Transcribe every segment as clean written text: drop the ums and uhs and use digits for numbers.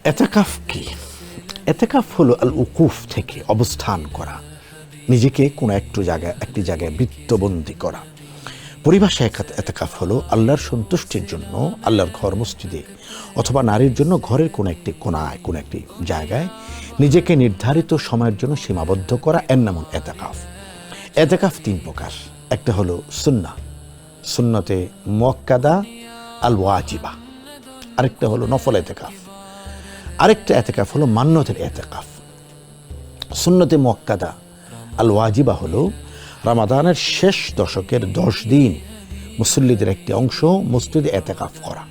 এতেকাফ কি? এতেকাফ হলো আল উকুফ থেকে অবস্থান করা, নিজেকে কোনো একটি জায়গায় বৃত্তবন্দী করা। পরিভাষায় এতেকাফ হলো আল্লাহর সন্তুষ্টির জন্য আল্লাহর ঘর মসজিদে অথবা নারীর জন্য ঘরের কোনো একটি কোণায় কোনো একটি জায়গায় নিজেকে নির্ধারিত সময়ের জন্য সীমাবদ্ধ করা, এর নাম এতেকাফ। এতেকাফ তিন প্রকার। একটা হলো সুন্নতে মুআক্কাদা আল ওয়াজিবা, আরেকটা হলো নফল এতেকাফ, আরেকটা এতেকাফ হলো মান্নতের এতেকাফ। সুন্নতে মুআক্কাদা আল ওয়াজিবা হলো রমাদানের শেষ দশকের 10 দিন মুসল্লিদের একটি অংশ মসজিদে এতেকাফ করা।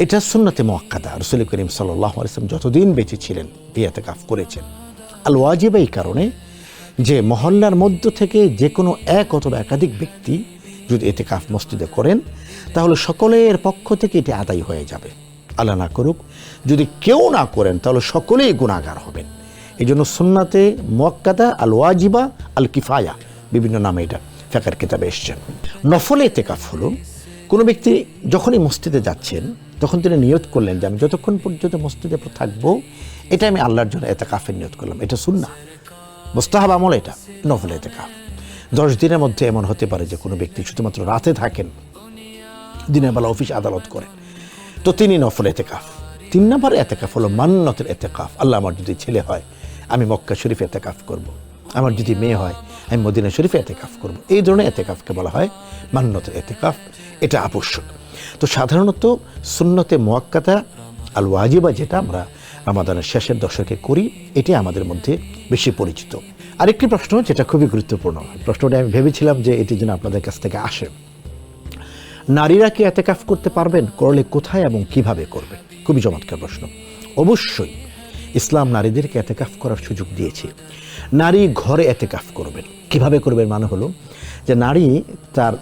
এটা সুন্নতে মুআক্কাদা। রাসূল করিম সাল্লাল্লাহু আলাইহি ওয়াসাল্লাম যতদিন বেঁচে ছিলেন এই এতেকাফ করেছেন। আল ওয়াজিবা এই কারণে যে মহল্লার মধ্য থেকে যে কোনো এক অথবা একাধিক ব্যক্তি যদি এতেকাফ মসজিদে করেন তাহলে সকলের পক্ষ থেকে এটি আদায় হয়ে যাবে। আল্লাহ না করুক যদি কেউ না করেন তাহলে সকলেই গুনাহগার হবেন। এই জন্য সুন্নাতে মুআক্কাদা আল ওয়াজিবা আল কিফায়া, বিভিন্ন নামে এটা ফিকহের কিতাবে এসেছেন। নফল এতেকাফ হলো কোনো ব্যক্তি যখনই মসজিদে যাচ্ছেন তখন তিনি নিয়ত করলেন যে আমি যতক্ষণ পর্যন্ত মসজিদে থাকবো এটা আমি আল্লাহর জন্য এতেকাফের নিয়ত করলাম। এটা সুন্নাহ, মুস্তাহাব আমল। এটা নফল এতেকাফ। 10 দিনের মধ্যে এমন হতে পারে যে কোনো ব্যক্তি শুধুমাত্র রাতে থাকেন, দিনের বেলা অফিস আদালত করেন, তো তিনি নফল এতেকাফ। 3 নম্বর এতেকাফ হলো মান্নতের এতেকাফ। আল্লাহ আমার যদি ছেলে হয় আমি মক্কা শরীফে এতেকাফ করব, আমার যদি মেয়ে হয় আমি মদিনা শরীফে এতেকাফ করব। এই ধরনের এতেকাফকে বলা হয় মান্নতের এতেকাফ। এটা আবশ্যক। তো সাধারণত সুন্নতে মুআক্কাদা আল ওয়াজিবা যেটা আমরা রমাদানের শেষের দশকে করি, এটি আমাদের মধ্যে বেশি পরিচিত। আরেকটি প্রশ্ন যেটা খুবই গুরুত্বপূর্ণ, প্রশ্নটা আমি ভেবেছিলাম যে এটির জন্য আপনাদের কাছ থেকে আসে। নারীরা কি এতেকাফ করতে পারবেন? করলে কোথায় এবং কিভাবে করবেন? খুবই চমৎকার প্রশ্ন। অবশ্যই ইসলাম নারীদেরকে এতেকাফ করার সুযোগ দিয়েছে। নারী ঘরে এতেকাফ করবেন। কিভাবে করবেন? মানে হলো যে নারী তার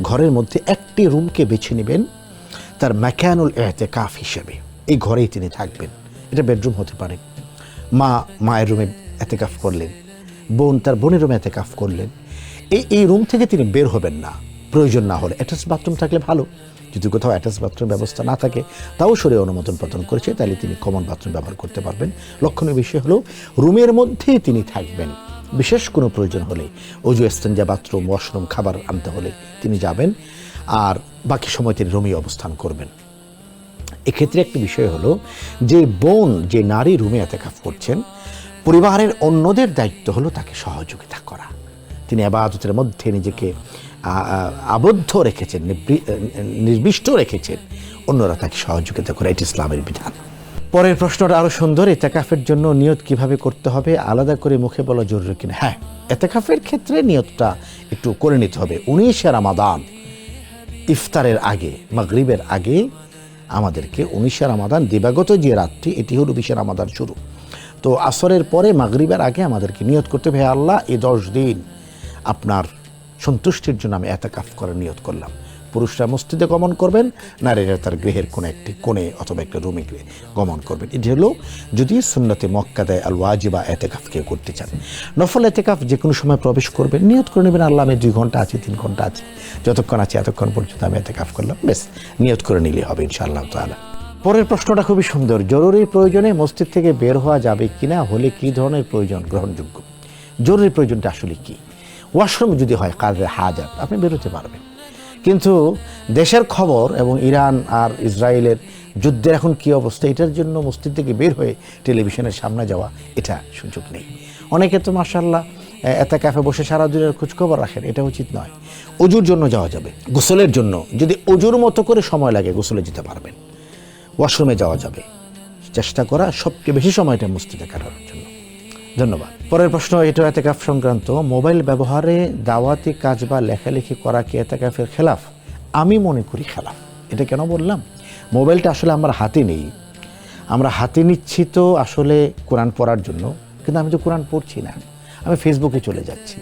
ঘরের মধ্যে একটি রুমকে বেছে নেবেন তার মাকানুল এতেকাফ হিসেবে। এই ঘরেই তিনি থাকবেন। এটা বেডরুম হতে পারে, মায়ের রুমে এতেকাফ করলেন, বোন তার বোনের রুমে এতেকাফ করলেন। এই রুম থেকে তিনি বের হবেন না। প্রয়োজন না হলে অ্যাটাচ বাথরুম থাকলে ভালো, যদি কোথাও অ্যাটাচ বাথরুম ব্যবস্থা না থাকে তাও শরীয়ত অনুমোদন প্রদান করেছে, তাহলে তিনি কমন বাথরুম ব্যবহার করতে পারবেন। লক্ষণীয় বিষয় হলো রুমের মধ্যেই তিনি থাকবেন। বিশেষ কোনো প্রয়োজন হলে ওযু, ইস্তেঞ্জা, বাথরুম, ওয়াশরুম, খাবার আনতে হলে তিনি যাবেন, আর বাকি সময় তিনি রুমে অবস্থান করবেন। এক্ষেত্রে একটি বিষয় হলো যে নারী রুমে এতেকাফ করছেন, পরিবারের অন্যদের দায়িত্ব হলো তাকে সহযোগিতা করা। তিনি ইবাদতের মধ্যে নিজেকে আবদ্ধ রেখেছেন, নির্বিষ্ট রেখেছেন, অন্যরা তাকে সহযোগিতা করে। এটি ইসলামের বিধান। পরের প্রশ্নটা আরো সুন্দর। এতেকাফের জন্য নিয়ত কিভাবে করতে হবে? আলাদা করে মুখে বলা জরুরি কিনা? হ্যাঁ, এতেকাফের ক্ষেত্রে নিয়তটা একটু করে নিতে হবে। 19 রমাদান ইফতারের আগে, মাগরিবের আগে আমাদেরকে 19 রমাদান দিবাগত যে রাতটি, এটি হলো 20 রমাদান শুরু। তো আসরের পরে মাগরিবের আগে আমাদেরকে নিয়ত করতে হবে, আল্লাহ এই 10 দিন আপনার সন্তুষ্টির জন্য আমি এতেকাফ করার নিয়ত করলাম। পুরুষরা মসজিদে গমন করবেন, নারীরা তার গৃহের কোনো একটি কোণে অথবা একটা রুমে গমন করবেন। এটি হলো যদি সুন্নতে মুআক্কাদা আল ওয়াজিবা এতেকাফ কেউ করতে চান। নফল এতেকাফ যে কোনো সময় প্রবেশ করবেন, নিয়ত করে নেবেন আল্লাহ আমি 2 ঘন্টা আছি, 3 ঘন্টা আছি, যতক্ষণ আছে এতক্ষণ পর্যন্ত আমি এতেকাফ করলাম, বেশ নিয়ত করে নিলেই হবে ইনশাআল্লাহ তাআলা। পরের প্রশ্নটা খুবই সুন্দর। জরুরি প্রয়োজনে মসজিদ থেকে বের হওয়া যাবে কিনা, হলে কি ধরনের প্রয়োজন গ্রহণযোগ্য? জরুরি প্রয়োজনটা আসলে কি? ওয়াশরুম যদি হয় কাজে হাজাত, আপনি বেরোতে পারবেন, কিন্তু দেশের খবর এবং ইরান আর ইসরায়েলের যুদ্ধের এখন কি অবস্থা, এটার জন্য মসজিদ থেকে বের হয়ে টেলিভিশনের সামনে যাওয়া, এটা সুযোগ নেই। অনেকে তো মাশাআল্লাহ এতেকাফে বসে সারা দিনের খোঁজখবর রাখেন, এটা উচিত নয়। অজুর জন্য যাওয়া যাবে, গোসলের জন্য যদি অজুর মতো করে সময় লাগে গোসলে যেতে পারবেন, ওয়াশরুমে যাওয়া যাবে। চেষ্টা করা সবচেয়ে বেশি সময়টা মসজিদে কাটানোর জন্য। ধন্যবাদ। পরের প্রশ্ন, এটা এতেকাফ সংক্রান্ত। মোবাইল ব্যবহারে দাওয়াতি কাজ বা লেখালেখি করা কি এতেকাফের খেলাফ? আমি মনে করি খেলাফ। এটা কেন বললাম? মোবাইলটা আসলে আমার হাতে নেই, আমরা হাতে নিচ্ছি তো আসলে কোরআন পড়ার জন্য, কিন্তু আমি তো কোরআন পড়ছি না, আমি ফেসবুকে চলে যাচ্ছি।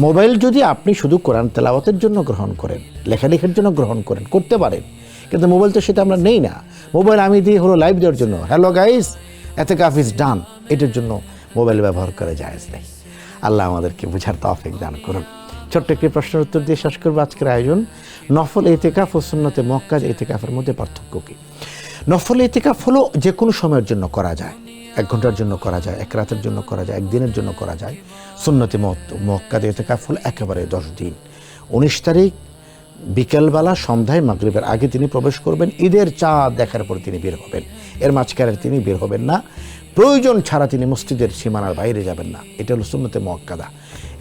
মোবাইল যদি আপনি শুধু কোরআন তেলাওয়াতের জন্য গ্রহণ করেন, লেখালেখির জন্য গ্রহণ করেন, করতে পারেন, কিন্তু মোবাইল তো সেটা আমরা নেই না। মোবাইল আমি দিই হলো লাইভ দেওয়ার জন্য, হ্যালো গাইস এতেকাফ ইজ ডান, এটার জন্য মোবাইল ব্যবহার করা জায়েজ নেই। আল্লাহ আমাদেরকে বুঝার তৌফিক দান করুন। ছোট্ট একটি প্রশ্নের উত্তর দিয়ে শেষ করবো আজকের আয়োজন। নফল এতেকাফ ও সুন্নতে মুআক্কাদা এতেকাফের মধ্যে পার্থক্য কি? নফল ইতিকাফ হলো যে কোনো সময়ের জন্য করা যায়, 1 ঘন্টার জন্য করা যায়, 1 রাতের জন্য করা যায়, 1 দিনের জন্য করা যায়। সুন্নতে মুআক্কাদা ইতিকাফ হলো একেবারে 10 দিন। 19 তারিখ বিকেলবেলা সন্ধ্যায় মাগরিবের আগে তিনি প্রবেশ করবেন, ঈদের চাঁদ দেখার পর তিনি বের হবেন, এর মাঝখানে তিনি বের হবেন না, প্রয়োজন ছাড়া তিনি মসজিদের সীমানার বাইরে যাবেন না। এটা হলো সুন্নতে মুআক্কাদা।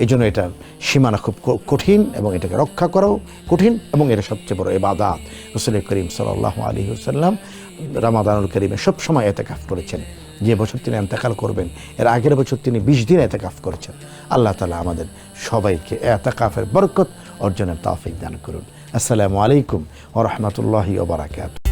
এই জন্য এটার সীমানা খুব কঠিন এবং এটাকে রক্ষা করাও কঠিন, এবং এটা সবচেয়ে বড় ইবাদত। রাসূল করিম সাল্লাল্লাহু আলাইহি ওয়াসাল্লাম রমাদানুল কারীমে সবসময় ইতিকাফ করেছেন। যে বছর তিনি ইন্তেকাল করবেন এর আগের বছর তিনি 20 দিন ইতিকাফ করেছেন। আল্লাহ তাআলা আমাদের সবাইকে ইতিকাফের বরকত অর্জনের তৌফিক দান করুন। আসসালামু আলাইকুম ওয়া রাহমাতুল্লাহি ওয়া বারাকাতুহু।